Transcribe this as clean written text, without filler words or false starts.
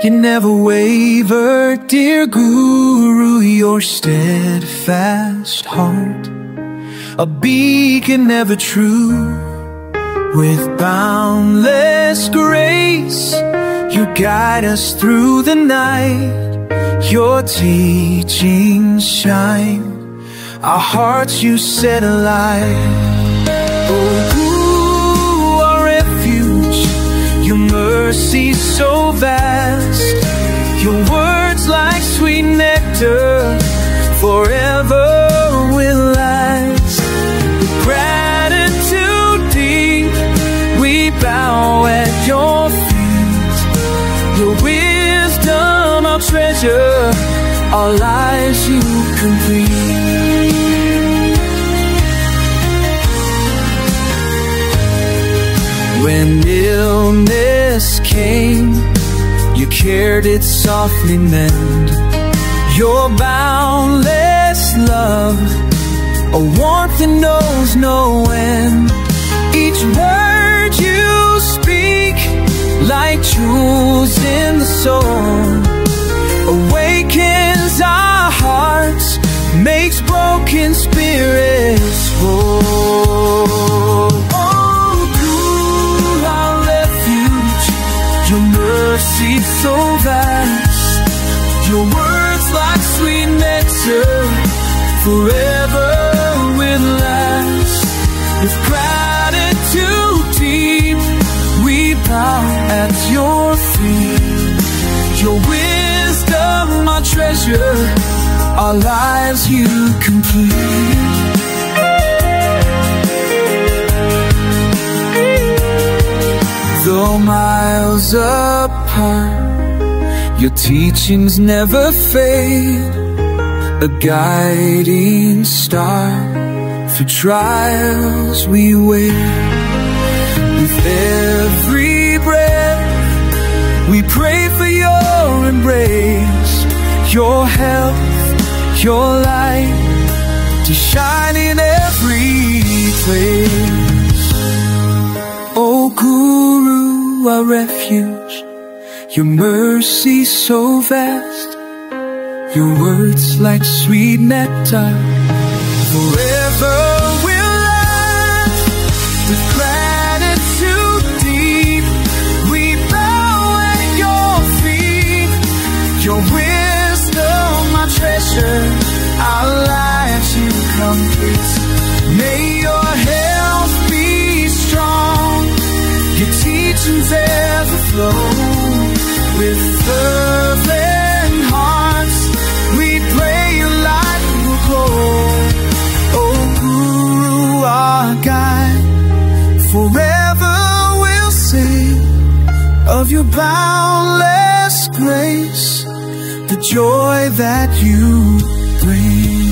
You never waver, dear Guru, your steadfast heart, a beacon ever true. With boundless grace, you guide us through the night. Your teachings shine, our hearts you set alight. Oh, Guru, our refuge, your mercy so vast, your words like sweet nectar forever will last. With gratitude deep, we bow at your feet. Your wisdom, our treasure, our lives you complete. When illness came, you cared it softly mend. Your boundless love, a warmth that knows no end. Each word you speak, like jewels in the soul, awakens our hearts, makes broken spirits whole. Oh, Guru, our refuge, your mercy so vast, your words like sweet nectar forever will last. With gratitude deep, we bow at your feet. Your wisdom, our treasure, our lives you complete. Though miles apart, your teachings never fade, a guiding star. Through trials we wait. With every breath, we pray for your embrace, your health, your light, to shine in every place. Oh, Guru, our refuge, your mercy so vast, your words like sweet nectar forever will last. With gratitude deep, we bow at your feet. Your wisdom, our treasure, our lives you complete. May your health be strong, your teachings ever flow. With fervent hearts, we pray your light will glow. Oh, Guru, our guide, forever we'll sing of your boundless grace, the joy that you bring.